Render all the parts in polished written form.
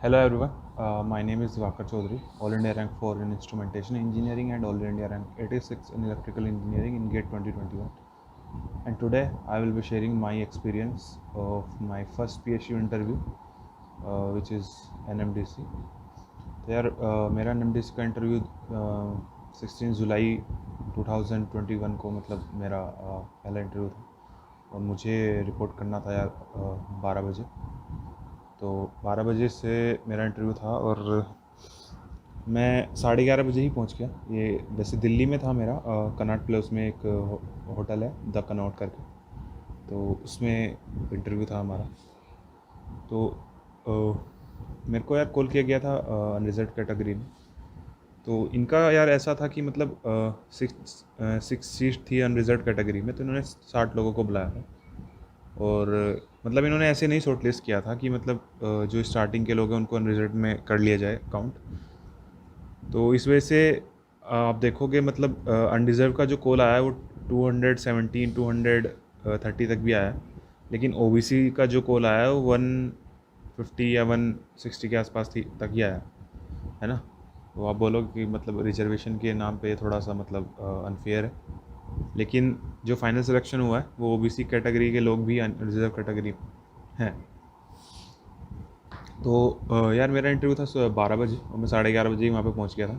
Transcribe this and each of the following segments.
Hello everyone, my name is Vakar Chaudhary, All India Rank 4 in Instrumentation Engineering and All India Rank 86 in Electrical Engineering in GATE 2021. And today I will be sharing my experience of my first PSU interview, which is NMDC. तो यार मेरा NMDC का interview 16 जुलाई 2021 को मतलब मेरा पहला interview था और मुझे रिपोर्ट करना था यार 12 बजे। तो 12 बजे से मेरा इंटरव्यू था और मैं 11:30 बजे ही पहुंच गया। ये वैसे दिल्ली में था मेरा, कनॉट प्लेस में एक होटल है द कनॉट करके, तो उसमें इंटरव्यू था हमारा। तो मेरे को यार कॉल किया गया था अनरिजर्व कैटेगरी में। तो इनका यार ऐसा था कि मतलब 6 सीट थी अनरिजर्व कैटेगरी में, तो इन्होंने 60 लोगों को बुलाया था। और मतलब इन्होंने ऐसे नहीं शॉर्ट लिस्ट किया था कि मतलब जो स्टार्टिंग के लोग हैं उनको अनरिजर्व में कर लिया जाए काउंट। तो इस वजह से आप देखोगे मतलब अनरिजर्व का जो कॉल आया है वो 217 230 तक भी आया है, लेकिन ओबीसी का जो कॉल आया है वो 150 या 160 के आसपास तक ही आया है ना। तो आप बोलो कि मतलब रिजर्वेशन के नाम पे थोड़ा सा मतलब अनफेयर है, लेकिन जो फाइनल सिलेक्शन हुआ है वो ओबीसी कैटेगरी के लोग भी रिजर्व कैटेगरी हैं। तो यार मेरा इंटरव्यू था 12 बजे और मैं 11:30 बजे ही वहाँ पे पहुँच गया था।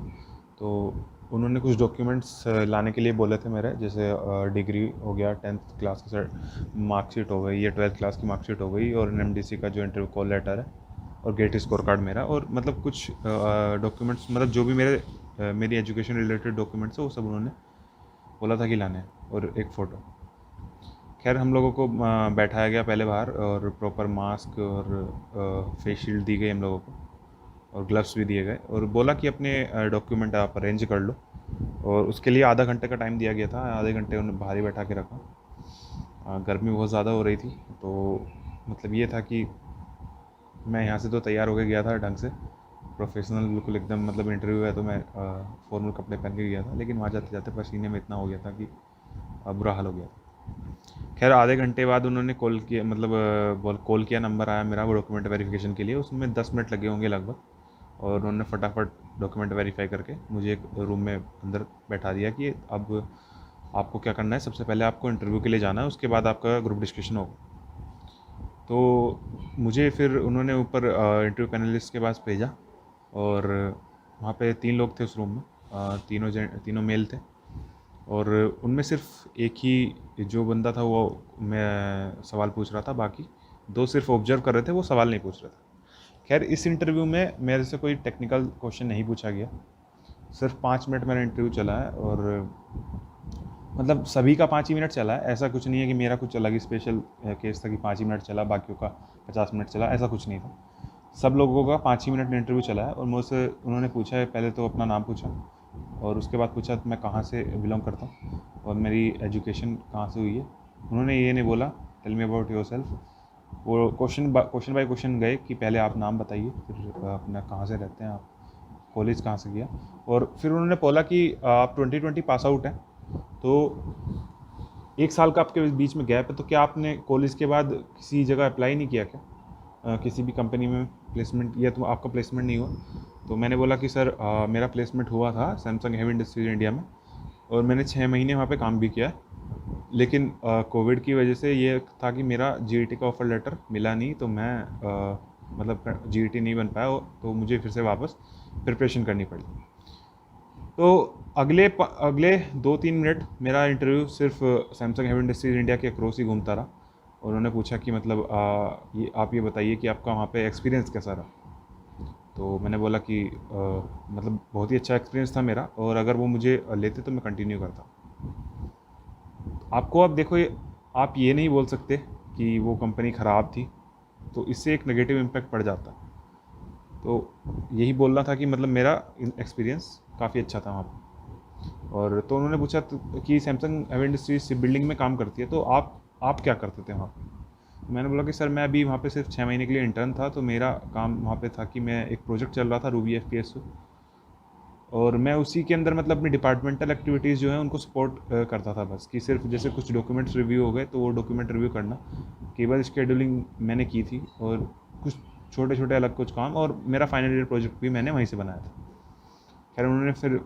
तो उन्होंने कुछ डॉक्यूमेंट्स लाने के लिए बोले थे मेरे, जैसे डिग्री हो गया, 10th क्लास की मार्कशीट हो गई या 12th क्लास की मार्कशीट हो गई, और एनएमडीसी का जो इंटरव्यू कॉल लेटर है और गेट स्कोर कार्ड मेरा, और मतलब कुछ डॉक्यूमेंट्स मतलब जो भी मेरी एजुकेशन रिलेटेड डॉक्यूमेंट्स है वो सब उन्होंने बोला था कि लाने हैं, और एक फ़ोटो। खैर हम लोगों को बैठाया गया पहले बाहर, और प्रॉपर मास्क और फेस शील्ड दी गई हम लोगों को, और ग्लव्स भी दिए गए, और बोला कि अपने डॉक्यूमेंट आप अरेंज कर लो। और उसके लिए आधा घंटे का टाइम दिया गया था। आधे घंटे उन्हें बाहर ही बैठा के रखा। गर्मी बहुत ज़्यादा हो रही थी, तो मतलब ये था कि मैं यहाँ से तो तैयार होकर गया था ढंग से, प्रोफेशनल बिल्कुल एकदम, मतलब इंटरव्यू है तो मैं फॉर्मल कपड़े पहन के गया था, लेकिन वहाँ जाते जाते पसीने में इतना हो गया था कि बुरा हाल हो गया था। खैर आधे घंटे बाद उन्होंने कॉल किया, मतलब कॉल किया, नंबर आया मेरा वो डॉक्यूमेंट वेरिफिकेशन के लिए। उसमें 10 मिनट लगे होंगे लगभग, और उन्होंने फटाफट डॉक्यूमेंट वेरीफाई करके मुझे एक रूम में अंदर बैठा दिया कि अब आपको क्या करना है। सबसे पहले आपको इंटरव्यू के लिए जाना है, उसके बाद आपका ग्रुप डिस्कशन होगा। तो मुझे फिर उन्होंने ऊपर इंटरव्यू पैनलिस्ट के पास भेजा, और वहाँ पे 3 लोग थे उस रूम में, तीनों मेल थे, और उनमें सिर्फ एक ही जो बंदा था वो मैं सवाल पूछ रहा था, बाकी 2 सिर्फ ऑब्जर्व कर रहे थे, वो सवाल नहीं पूछ रहे थे। खैर इस इंटरव्यू में मेरे से कोई टेक्निकल क्वेश्चन नहीं पूछा गया। सिर्फ 5 मिनट मेरा इंटरव्यू चला है, और मतलब सभी का 5 ही मिनट चला है। ऐसा कुछ नहीं है कि मेरा कुछ अलग ही स्पेशल केस था कि 5 ही मिनट चला, बाकियों का 50 मिनट चला, ऐसा कुछ नहीं था। सब लोगों का 5 ही मिनट में इंटरव्यू चला है। और मुझसे उन्होंने पूछा है, पहले तो अपना नाम पूछा, और उसके बाद पूछा मैं कहाँ से बिलोंग करता हूँ और मेरी एजुकेशन कहाँ से हुई है। उन्होंने ये नहीं बोला tell me about yourself, वो क्वेश्चन बाय क्वेश्चन गए कि पहले आप नाम बताइए, फिर अपना कहाँ से रहते हैं आप, कॉलेज कहाँ से किया, और फिर उन्होंने बोला कि आप 2020 पास आउट हैं, तो 1 साल का आपके बीच में गैप है, तो क्या आपने कॉलेज के बाद किसी जगह अप्लाई नहीं किया क्या, किसी भी कंपनी में प्लेसमेंट, या तो आपका प्लेसमेंट नहीं हुआ। तो मैंने बोला कि सर मेरा प्लेसमेंट हुआ था सैमसंग हेवी इंडस्ट्रीज इंडिया में, और मैंने 6 महीने वहाँ पे काम भी किया है, लेकिन कोविड की वजह से ये था कि मेरा जीईटी का ऑफ़र लेटर मिला नहीं, तो मैं मतलब जीईटी नहीं बन पाया, तो मुझे फिर से वापस प्रिपरेशन करनी पड़ी। तो अगले 2-3 मिनट मेरा इंटरव्यू सिर्फ सैमसंग हेवी इंडस्ट्रीज इंडिया के अक्रॉस ही घूमता रहा। और उन्होंने पूछा कि मतलब ये आप ये बताइए कि आपका वहाँ पे एक्सपीरियंस कैसा रहा। तो मैंने बोला कि मतलब बहुत ही अच्छा एक्सपीरियंस था मेरा, और अगर वो मुझे लेते तो मैं कंटिन्यू करता। आपको अब देखो आप ये नहीं बोल सकते कि वो कंपनी ख़राब थी, तो इससे एक नेगेटिव इम्पैक्ट पड़ जाता। तो यही बोलना था कि मतलब मेरा एक्सपीरियंस काफ़ी अच्छा था वहाँ पर। और तो उन्होंने पूछा कि Samsung heavy industries ship building में काम करती है, तो आप क्या करते थे वहाँ पर। मैंने बोला कि सर मैं अभी वहाँ पे सिर्फ 6 महीने के लिए इंटर्न था, तो मेरा काम वहाँ पे था कि मैं एक प्रोजेक्ट चल रहा था रूबी एफपीएस, और मैं उसी के अंदर मतलब अपनी डिपार्टमेंटल एक्टिविटीज़ जो है उनको सपोर्ट करता था बस, कि सिर्फ जैसे कुछ डॉक्यूमेंट्स रिव्यू हो गए तो वो डॉक्यूमेंट रिव्यू करना, केवल शेड्यूलिंग मैंने की थी, और कुछ छोटे छोटे अलग कुछ काम, और मेरा फाइनल ईयर प्रोजेक्ट भी मैंने वहीं से बनाया था। खैर उन्होंने फिर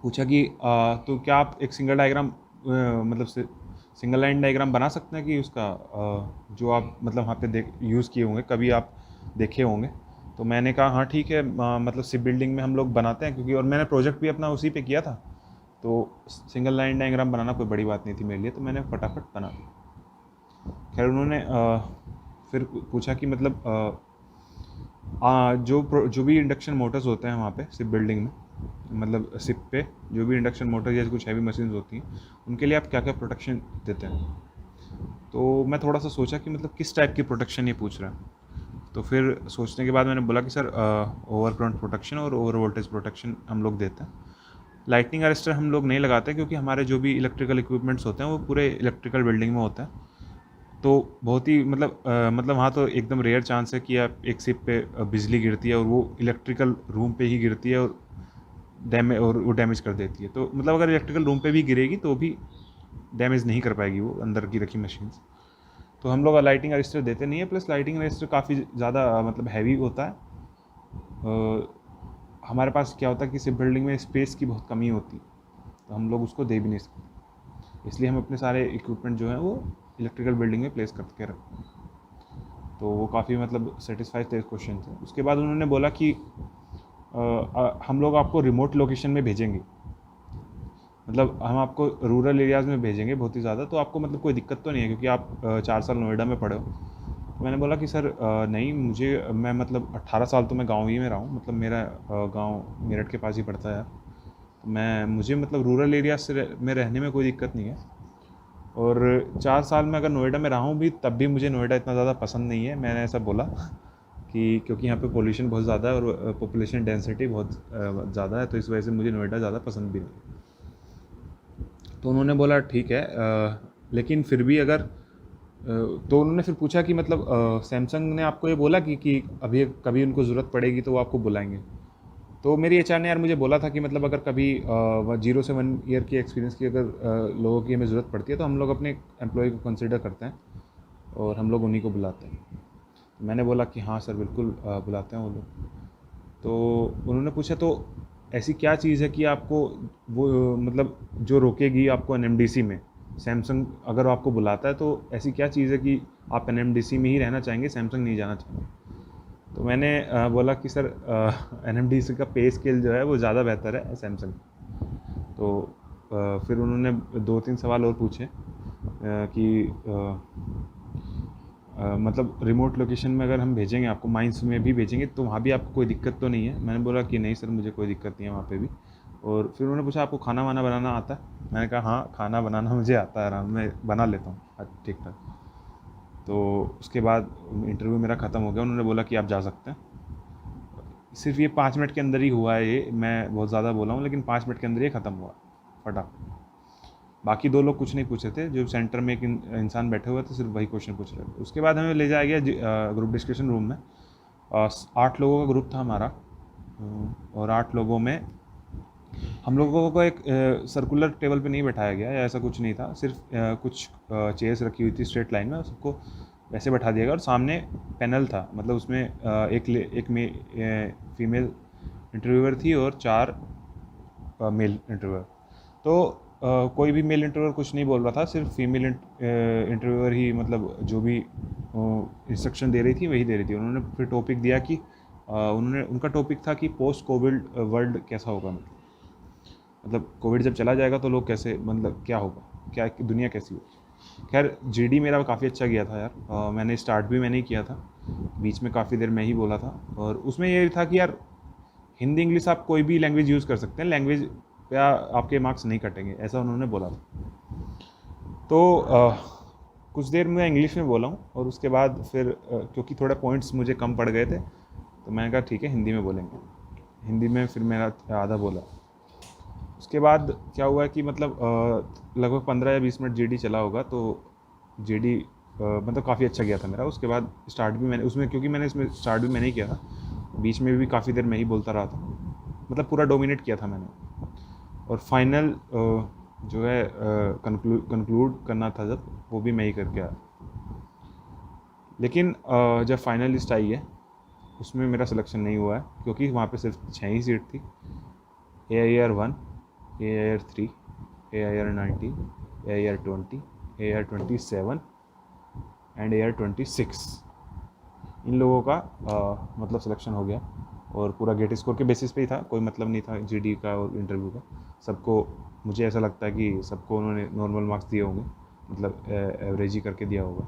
पूछा कि तो क्या आप एक सिंगल डायग्राम मतलब सिंगल लाइन डायग्राम बना सकते हैं कि उसका जो आप मतलब वहाँ पे यूज़ किए होंगे, कभी आप देखे होंगे। तो मैंने कहा हाँ ठीक है, मतलब शिप बिल्डिंग में हम लोग बनाते हैं, क्योंकि और मैंने प्रोजेक्ट भी अपना उसी पे किया था, तो सिंगल लाइन डायग्राम बनाना कोई बड़ी बात नहीं थी मेरे लिए, तो मैंने फटाफट बना दिया। खैर उन्होंने फिर पूछा कि मतलब जो भी इंडक्शन मोटर्स होते हैं वहाँ पे शिप बिल्डिंग में, मतलब शिप पे जो भी इंडक्शन मोटर या कुछ हैवी मशीन्स होती हैं, उनके लिए आप क्या क्या प्रोटेक्शन देते हैं। तो मैं थोड़ा सा सोचा कि मतलब किस टाइप की प्रोटेक्शन ये पूछ रहा है। तो फिर सोचने के बाद मैंने बोला कि सर ओवर करंट प्रोटेक्शन और ओवर वोल्टेज प्रोटेक्शन हम लोग देते हैं। लाइटनिंग अरेस्टर हम लोग नहीं लगाते, क्योंकि हमारे जो भी इलेक्ट्रिकल इक्विपमेंट्स होते हैं वो पूरे इलेक्ट्रिकल बिल्डिंग में होता है। तो बहुत ही मतलब वहाँ तो एकदम रेयर चांस है कि आप एक शिप पे बिजली गिरती है और वो इलेक्ट्रिकल रूम पे ही गिरती है और वो डैमेज कर देती है। तो मतलब अगर इलेक्ट्रिकल रूम पे भी गिरेगी तो भी डैमेज नहीं कर पाएगी वो अंदर की रखी मशीन्स। तो हम लोग लाइटिंग अरेस्टर देते नहीं है, प्लस लाइटिंग अरेस्टर काफ़ी ज़्यादा मतलब हैवी होता है। हमारे पास क्या होता है कि शिप बिल्डिंग में स्पेस की बहुत कमी होती है, तो हम लोग उसको दे भी नहीं सकते, इसलिए हम अपने सारे इक्विपमेंट जो हैं वो इलेक्ट्रिकल बिल्डिंग में प्लेस करके रखते हैं। तो वो काफ़ी मतलब सेटिस्फाइड थे इस क्वेश्चन से। उसके बाद उन्होंने बोला कि हम लोग आपको रिमोट लोकेशन में भेजेंगे, मतलब हम आपको रूरल एरियाज़ में भेजेंगे बहुत ही ज़्यादा, तो आपको मतलब कोई दिक्कत तो नहीं है, क्योंकि आप 4 साल नोएडा में पढ़े हो। तो मैंने बोला कि सर नहीं, मैं मतलब 18 साल तो मैं गाँव ही में रहा हूँ, मतलब मेरा गाँव मेरठ के पास ही पड़ता है यार। तो मुझे मतलब रूरल एरिया में रहने में कोई दिक्कत नहीं है, और 4 साल में अगर नोएडा में रहा हूँ भी तब भी मुझे नोएडा इतना ज़्यादा पसंद नहीं है। मैंने ऐसा बोला कि क्योंकि यहाँ पे पोल्यूशन बहुत ज़्यादा है और पॉपुलेशन डेंसिटी बहुत ज़्यादा है, तो इस वजह से मुझे नोएडा ज़्यादा पसंद भी नहीं। तो उन्होंने बोला ठीक है, लेकिन फिर भी अगर तो उन्होंने फिर पूछा कि मतलब सैमसंग ने आपको ये बोला कि अभी कभी उनको ज़रूरत पड़ेगी तो वो आपको बुलाएंगे। तो मेरी एचआर ने यार मुझे बोला था कि मतलब अगर कभी 0 से 1 ईयर की एक्सपीरियंस की अगर लोगों की हमें ज़रूरत पड़ती है तो हम लोग अपने एम्प्लॉय को कंसिडर करते हैं और हम लोग उन्हीं को बुलाते हैं। तो मैंने बोला कि हाँ सर बिल्कुल बुलाते हैं वो लोग। तो उन्होंने पूछा तो ऐसी क्या चीज़ है कि आपको वो मतलब जो रोकेगी आपको एनएमडीसी में, सैमसंग अगर आपको बुलाता है तो ऐसी क्या चीज़ है कि आप एनएमडीसी में ही रहना चाहेंगे, सैमसंग नहीं जाना चाहेंगे। तो मैंने बोला कि सर एनएमडीसी का पे स्केल जो है वो ज़्यादा बेहतर है सैमसंग। तो फिर उन्होंने 2-3 सवाल और पूछे कि मतलब रिमोट लोकेशन में अगर हम भेजेंगे आपको, माइंस में भी भेजेंगे तो वहाँ भी आपको कोई दिक्कत तो नहीं है। मैंने बोला कि नहीं सर मुझे कोई दिक्कत नहीं है वहाँ पे भी। और फिर उन्होंने पूछा आपको खाना वाना बनाना आता है। मैंने कहा हाँ खाना बनाना मुझे आता है, आराम में बना लेता हूँ ठीक ठाक। तो उसके बाद इंटरव्यू मेरा ख़त्म हो गया, उन्होंने बोला कि आप जा सकते हैं। सिर्फ ये 5 मिनट के अंदर ही हुआ है, ये मैं बहुत ज़्यादा बोला हूँ लेकिन 5 मिनट के अंदर ये ख़त्म हुआ फटाफट। बाकी 2 लोग कुछ नहीं पूछे थे, जो सेंटर में एक इंसान बैठे हुए थे सिर्फ वही क्वेश्चन पूछ रहे थे। उसके बाद हमें ले जाया गया ग्रुप डिस्कशन रूम में। 8 लोगों का ग्रुप था हमारा, और 8 लोगों में हम लोगों को एक सर्कुलर टेबल पे नहीं बैठाया गया या ऐसा कुछ नहीं था, सिर्फ कुछ चेयर्स रखी हुई थी स्ट्रेट लाइन में, सबको वैसे बैठा दिया गया और सामने पैनल था, मतलब उसमें एक फीमेल इंटरव्यूअर थी और 4 मेल इंटरव्यूअर। तो कोई भी मेल इंटरव्यूअर कुछ नहीं बोल रहा था, सिर्फ फीमेल इंटरव्यूअर ही मतलब जो भी इंस्ट्रक्शन दे रही थी वही दे रही थी। उन्होंने फिर टॉपिक दिया कि उनका टॉपिक था कि पोस्ट कोविड वर्ल्ड कैसा होगा, मतलब कोविड जब चला जाएगा तो लोग कैसे, मतलब क्या होगा, क्या दुनिया कैसी होगी। खैर जीडी मेरा काफ़ी अच्छा गया था यार, मैंने स्टार्ट भी मैंने ही किया था, बीच में काफ़ी देर मैं ही बोला था। और उसमें ये था कि यार हिंदी इंग्लिश आप कोई भी लैंग्वेज यूज़ कर सकते हैं, लैंग्वेज पे आपके मार्क्स नहीं कटेंगे, ऐसा उन्होंने बोला था। तो कुछ देर मैं इंग्लिश में बोला हूँ और उसके बाद फिर क्योंकि थोड़े पॉइंट्स मुझे कम पड़ गए थे तो मैंने कहा ठीक है हिंदी में बोलेंगे। हिंदी में फिर मेरा आधा बोला। उसके बाद क्या हुआ कि मतलब लगभग 15 या 20 मिनट जीडी चला होगा, तो जीडी मतलब काफ़ी अच्छा गया था मेरा। उसके बाद स्टार्ट भी मैंने उसमें, क्योंकि मैंने इसमें स्टार्ट भी मैंने ही किया था, बीच में भी काफ़ी देर मैं ही बोलता रहा था, मतलब पूरा डोमिनेट किया था मैंने। और फाइनल जो है कंक्लूड करना था जब, वो भी मैं ही करके आया। लेकिन जब फाइनलिस्ट आई है उसमें मेरा सिलेक्शन नहीं हुआ है क्योंकि वहाँ पे सिर्फ 6 ही सीट थी। AIR-1, AIR-3, AIR-19, AIR-20, AIR-27 and AIR-26, इन लोगों का मतलब सिलेक्शन हो गया और पूरा गेट स्कोर के बेसिस पे ही था, कोई मतलब नहीं था GD का और इंटरव्यू का। सबको, मुझे ऐसा लगता है कि सबको उन्होंने नॉर्मल मार्क्स दिए होंगे, मतलब एवरेज ही करके दिया होगा,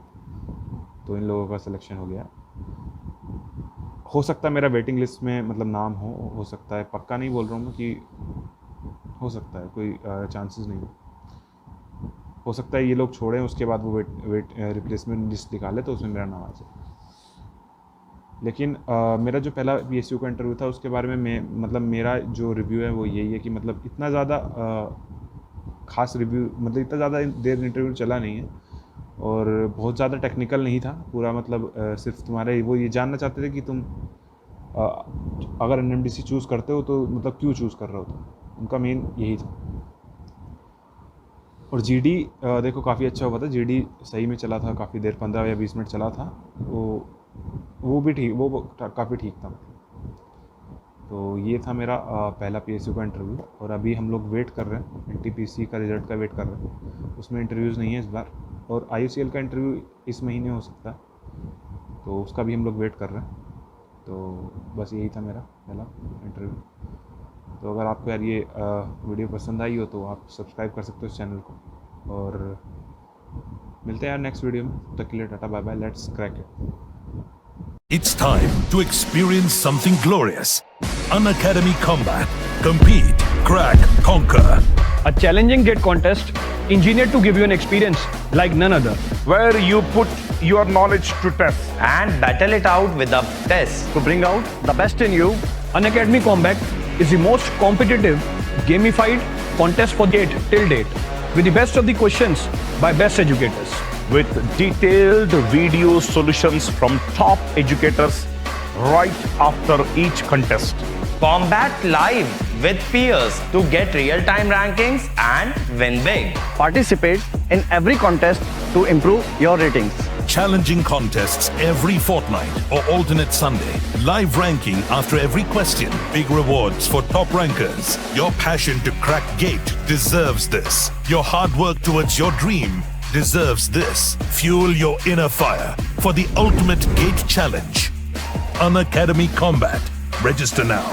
तो इन लोगों का सिलेक्शन हो गया। हो सकता है मेरा वेटिंग लिस्ट में मतलब नाम हो सकता है, पक्का नहीं बोल रहा हूँ मैं कि हो सकता है, कोई चांसेस नहीं हो सकता है ये लोग छोड़ें, उसके बाद वो रिप्लेसमेंट लिस्ट निकाले तो उसमें मेरा नाम आ जाए। लेकिन मेरा जो पहला PSU का इंटरव्यू था उसके बारे में मतलब मेरा जो रिव्यू है वो यही है कि मतलब इतना ज़्यादा ख़ास रिव्यू, मतलब इतना ज़्यादा देर इंटरव्यू चला नहीं है और बहुत ज़्यादा टेक्निकल नहीं था पूरा, मतलब सिर्फ तुम्हारे वो ये जानना चाहते थे कि तुम अगर NMDC चूज़ करते हो तो मतलब क्यों चूज़ कर रहे हो, तो उनका मेन यही था। और GD देखो काफ़ी अच्छा हुआ था, GD सही में चला था काफ़ी देर, 15 या 20 मिनट चला था, वो भी ठीक, वो काफ़ी ठीक था। तो ये था मेरा पहला PSU का इंटरव्यू और अभी हम लोग वेट कर रहे हैं NTPC का रिज़ल्ट का वेट कर रहे हैं, उसमें इंटरव्यूज़ नहीं है इस बार, और IUCL का इंटरव्यू इस महीने हो सकता है, तो उसका भी हम लोग वेट कर रहे हैं। तो बस यही था मेरा पहला इंटरव्यू। तो अगर आपको यार ये वीडियो पसंद आई हो तो आप सब्सक्राइब कर सकते हो इस चैनल को, और मिलते हैं यार नेक्स्ट वीडियो में, तब तक के लिए टाटा bye bye, let's crack it. It's time to experience something glorious. Unacademy Combat. Compete, crack, conquer. A challenging gate contest engineered to give you an experience like none other. Where you put your knowledge to test and battle it out with a test. To bring out the best in you, Unacademy Combat is the most competitive, gamified contest for gate till date, with the best of the questions by best educators. with detailed video solutions from top educators right after each contest. Combat live with peers to get real-time rankings and win big. Participate in every contest to improve your ratings. Challenging contests every fortnight or alternate Sunday. Live ranking after every question. Big rewards for top rankers. Your passion to crack gate deserves this. Your hard work towards your dream deserves this. Fuel your inner fire for the ultimate gate challenge. Unacademy Combat. Register now.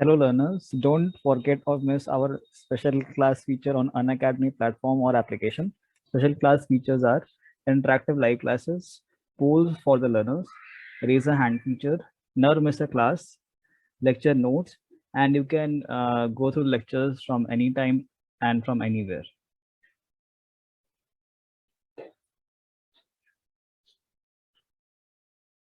Hello learners, don't forget or miss our special class feature on Unacademy platform or application. Special class features are interactive live classes, polls for the learners, raise a hand feature, never miss a class, lecture notes, and you can go through lectures from anytime and from anywhere.